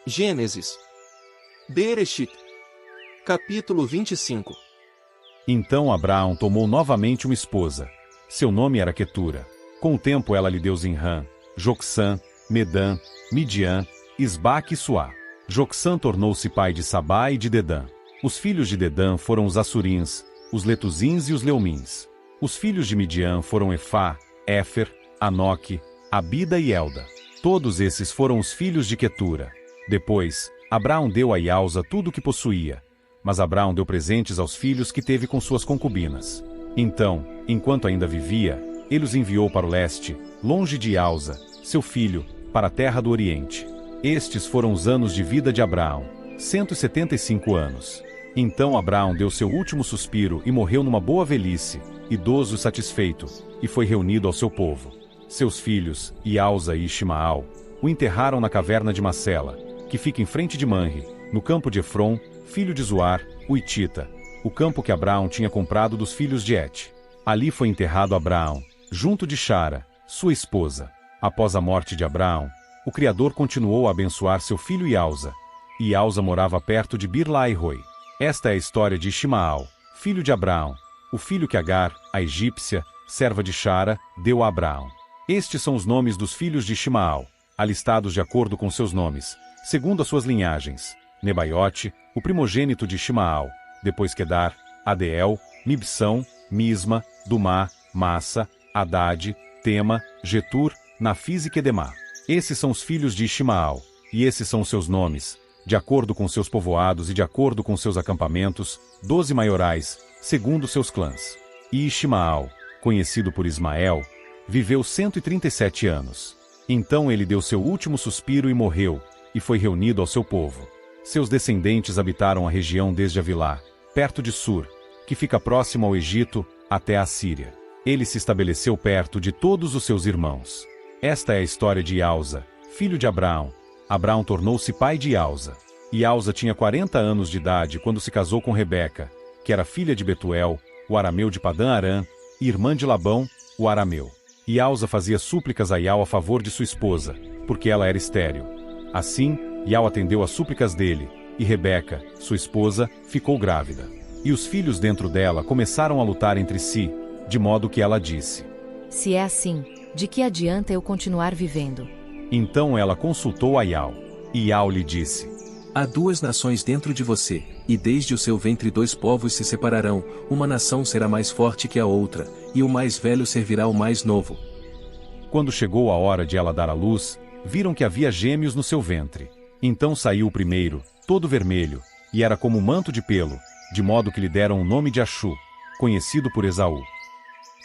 Gênesis. Bereshit. Capítulo 25. Então Abraão tomou novamente uma esposa. Seu nome era Quetura. Com o tempo ela lhe deu Zinrã, Jocsã, Medã, Midian, Isbaque e Suá. Jocsã tornou-se pai de Sabá e de Dedã. Os filhos de Dedã foram os Assurins, os Letuzins e os Leumins. Os filhos de Midian foram Efá, Éfer, Anoque, Abida e Elda. Todos esses foram os filhos de Quetura. Depois, Abraão deu a Iausa tudo o que possuía. Mas Abraão deu presentes aos filhos que teve com suas concubinas. Então, enquanto ainda vivia, ele os enviou para o leste, longe de Iausa, seu filho, para a terra do Oriente. Estes foram os anos de vida de Abraão, 175 anos. Então Abraão deu seu último suspiro e morreu numa boa velhice, idoso e satisfeito, e foi reunido ao seu povo. Seus filhos, Iausa e Ismael, o enterraram na caverna de Macela, que fica em frente de Manre, no campo de Efron, filho de Zoar, o Hitita, o campo que Abraão tinha comprado dos filhos de Et. Ali foi enterrado Abraão, junto de Xara, sua esposa. Após a morte de Abraão, o Criador continuou a abençoar seu filho Iausa. E Iausa morava perto de Bir-Lahai-Roi. Esta é a história de Ismael, filho de Abraão, o filho que Agar, a egípcia, serva de Xara, deu a Abraão. Estes são os nomes dos filhos de Ismael, alistados de acordo com seus nomes, segundo as suas linhagens: Nebaiote, o primogênito de Ismael, depois Quedar, Adeel, Mibsão, Misma, Dumá, Massa, Haddad, Tema, Getur, Nafis e Quedemá. Esses são os filhos de Ismael, e esses são os seus nomes, de acordo com seus povoados e de acordo com seus acampamentos, 12 maiorais, segundo seus clãs. E Ismael, conhecido por Ismael, viveu 137 anos. Então ele deu seu último suspiro e morreu, e foi reunido ao seu povo. Seus descendentes habitaram a região desde Avilá, perto de Sur, que fica próximo ao Egito, até a Síria. Ele se estabeleceu perto de todos os seus irmãos. Esta é a história de Iausa, filho de Abraão. Abraão tornou-se pai de Iausa. Iausa tinha 40 anos de idade quando se casou com Rebeca, que era filha de Betuel, o arameu de Padã-Arã, e irmã de Labão, o arameu. Iausa fazia súplicas a Iau a favor de sua esposa, porque ela era estéril. Assim, Iau atendeu às súplicas dele, e Rebeca, sua esposa, ficou grávida. E os filhos dentro dela começaram a lutar entre si, de modo que ela disse: Se é assim, de que adianta eu continuar vivendo? Então ela consultou a Iau. E Iau lhe disse: Há duas nações dentro de você, e desde o seu ventre 2 povos se separarão, uma nação será mais forte que a outra, e o mais velho servirá ao mais novo. Quando chegou a hora de ela dar à luz, viram que havia gêmeos no seu ventre. Então saiu o primeiro, todo vermelho, e era como um manto de pelo, de modo que lhe deram o nome de Achu, conhecido por Esaú.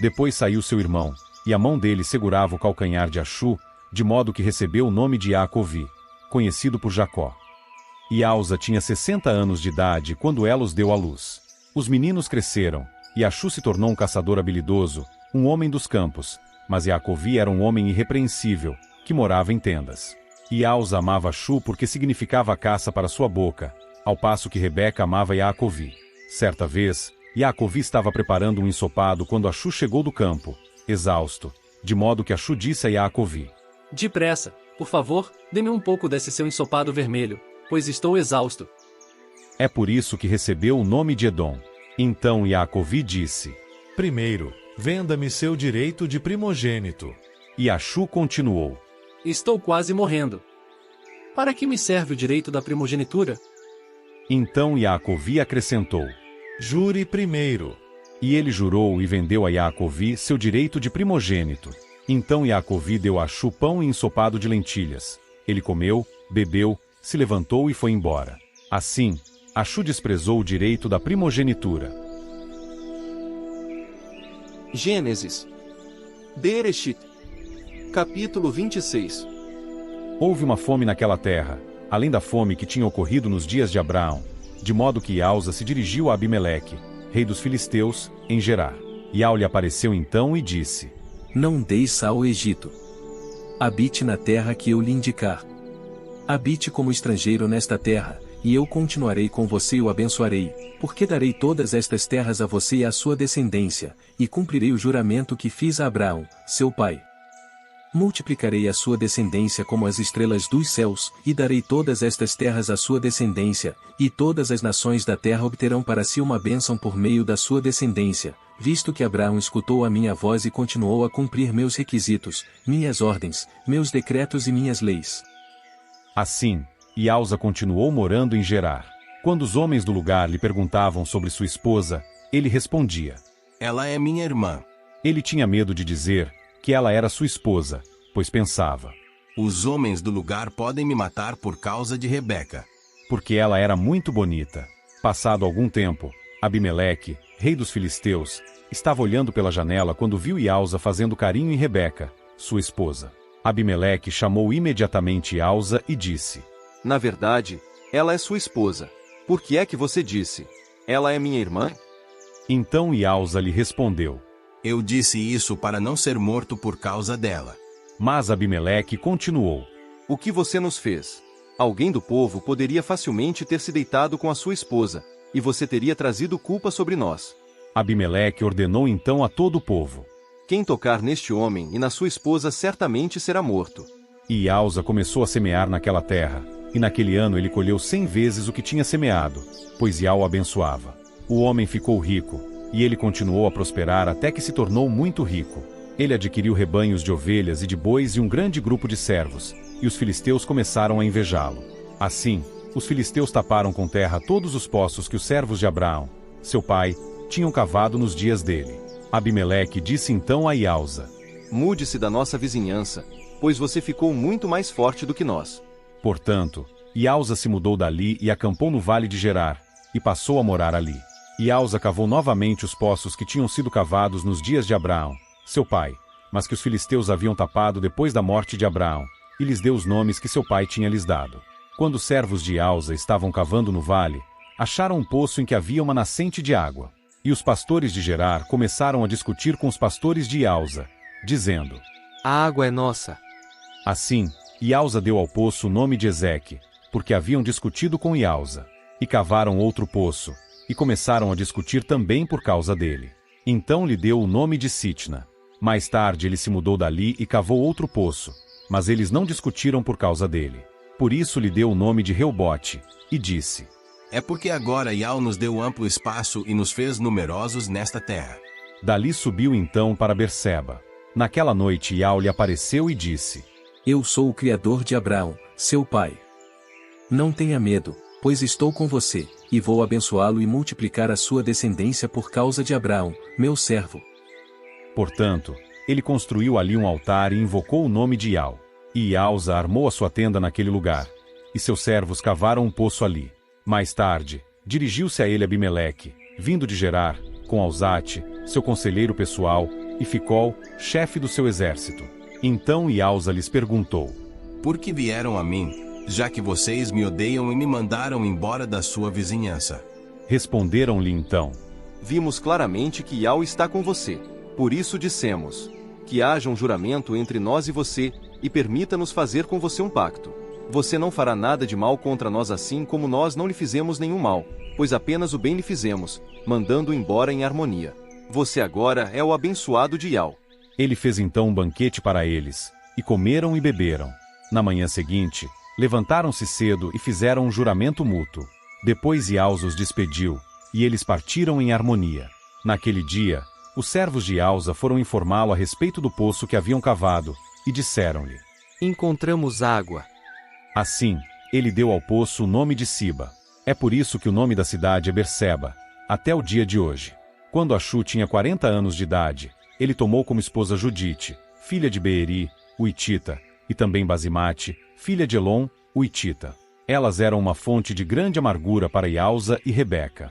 Depois saiu seu irmão, e a mão dele segurava o calcanhar de Achu, de modo que recebeu o nome de Iacovi, conhecido por Jacó. Iausa tinha 60 anos de idade quando ela os deu à luz. Os meninos cresceram, e Achu se tornou um caçador habilidoso, um homem dos campos, mas Iacovi era um homem irrepreensível, que morava em tendas. Iausa amava Achu porque significava a caça para sua boca, ao passo que Rebeca amava Iacovi. Certa vez, Iacovi estava preparando um ensopado quando Achu chegou do campo, exausto, de modo que Achu disse a Iacovi: Depressa, por favor, dê-me um pouco desse seu ensopado vermelho, pois estou exausto. É por isso que recebeu o nome de Edom. Então Iacovi disse: Primeiro, venda-me seu direito de primogênito. E Achu continuou: Estou quase morrendo. Para que me serve o direito da primogenitura? Então Iacovi acrescentou: Jure primeiro. E ele jurou e vendeu a Iacovi seu direito de primogênito. Então Iacovi deu a Achu pão e ensopado de lentilhas. Ele comeu, bebeu, se levantou e foi embora. Assim, Achu desprezou o direito da primogenitura. Gênesis. Bereshit. Capítulo 26. Houve uma fome naquela terra, além da fome que tinha ocorrido nos dias de Abraão, de modo que Iausa se dirigiu a Abimeleque, rei dos filisteus, em Gerar. Iau lhe apareceu então e disse: Não desça ao Egito. Habite na terra que eu lhe indicar. Habite como estrangeiro nesta terra, e eu continuarei com você e o abençoarei, porque darei todas estas terras a você e à sua descendência, e cumprirei o juramento que fiz a Abraão, seu pai. Multiplicarei a sua descendência como as estrelas dos céus, e darei todas estas terras à sua descendência, e todas as nações da terra obterão para si uma bênção por meio da sua descendência, visto que Abraão escutou a minha voz e continuou a cumprir meus requisitos, minhas ordens, meus decretos e minhas leis. Assim, Iausa continuou morando em Gerar. Quando os homens do lugar lhe perguntavam sobre sua esposa, ele respondia: Ela é minha irmã. Ele tinha medo de dizer que ela era sua esposa, pois pensava: Os homens do lugar podem me matar por causa de Rebeca. Porque ela era muito bonita. Passado algum tempo, Abimeleque, rei dos filisteus, estava olhando pela janela quando viu Iausa fazendo carinho em Rebeca, sua esposa. Abimeleque chamou imediatamente Iausa e disse: Na verdade, ela é sua esposa. Por que é que você disse: Ela é minha irmã? Então Iausa lhe respondeu: Eu disse isso para não ser morto por causa dela. Mas Abimeleque continuou: O que você nos fez? Alguém do povo poderia facilmente ter se deitado com a sua esposa, e você teria trazido culpa sobre nós. Abimeleque ordenou então a todo o povo: Quem tocar neste homem e na sua esposa certamente será morto. E Iausa começou a semear naquela terra, e naquele ano ele colheu 100 vezes o que tinha semeado, pois Iau o abençoava. O homem ficou rico, e ele continuou a prosperar até que se tornou muito rico. Ele adquiriu rebanhos de ovelhas e de bois e um grande grupo de servos, e os filisteus começaram a invejá-lo. Assim, os filisteus taparam com terra todos os poços que os servos de Abraão, seu pai, tinham cavado nos dias dele. Abimeleque disse então a Iausa: Mude-se da nossa vizinhança, pois você ficou muito mais forte do que nós. Portanto, Iausa se mudou dali e acampou no vale de Gerar, e passou a morar ali. Iausa cavou novamente os poços que tinham sido cavados nos dias de Abraão, seu pai, mas que os filisteus haviam tapado depois da morte de Abraão, e lhes deu os nomes que seu pai tinha lhes dado. Quando os servos de Iausa estavam cavando no vale, acharam um poço em que havia uma nascente de água. E os pastores de Gerar começaram a discutir com os pastores de Iausa, dizendo: A água é nossa. Assim, Iausa deu ao poço o nome de Ezeque, porque haviam discutido com Iausa. E cavaram outro poço, e começaram a discutir também por causa dele. Então lhe deu o nome de Sitna. Mais tarde ele se mudou dali e cavou outro poço, mas eles não discutiram por causa dele. Por isso lhe deu o nome de Reobote, e disse: É porque agora Iau nos deu amplo espaço e nos fez numerosos nesta terra. Dali subiu então para Berseba. Naquela noite Iau lhe apareceu e disse: Eu sou o Criador de Abraão, seu pai. Não tenha medo, pois estou com você, e vou abençoá-lo e multiplicar a sua descendência por causa de Abraão, meu servo. Portanto, ele construiu ali um altar e invocou o nome de Iau. E Iausa armou a sua tenda naquele lugar, e seus servos cavaram um poço ali. Mais tarde, dirigiu-se a ele Abimeleque, vindo de Gerar, com Alzate, seu conselheiro pessoal, e Ficol, chefe do seu exército. Então Iausa lhes perguntou: Por que vieram a mim, já que vocês me odeiam e me mandaram embora da sua vizinhança? Responderam-lhe então: Vimos claramente que Iau está com você. Por isso dissemos: Que haja um juramento entre nós e você, e permita-nos fazer com você um pacto. Você não fará nada de mal contra nós assim como nós não lhe fizemos nenhum mal, pois apenas o bem lhe fizemos, mandando-o embora em harmonia. Você agora é o abençoado de Iau. Ele fez então um banquete para eles, e comeram e beberam. Na manhã seguinte, levantaram-se cedo e fizeram um juramento mútuo. Depois Iausa os despediu, e eles partiram em harmonia. Naquele dia, os servos de Iausa foram informá-lo a respeito do poço que haviam cavado, e disseram-lhe: Encontramos água. Assim, ele deu ao poço o nome de Siba. É por isso que o nome da cidade é Berseba, até o dia de hoje. Quando Achu tinha 40 anos de idade, ele tomou como esposa Judite, filha de Beeri, o Hitita, e também Basimate, filha de Elon, o Hitita. Elas eram uma fonte de grande amargura para Iausa e Rebeca.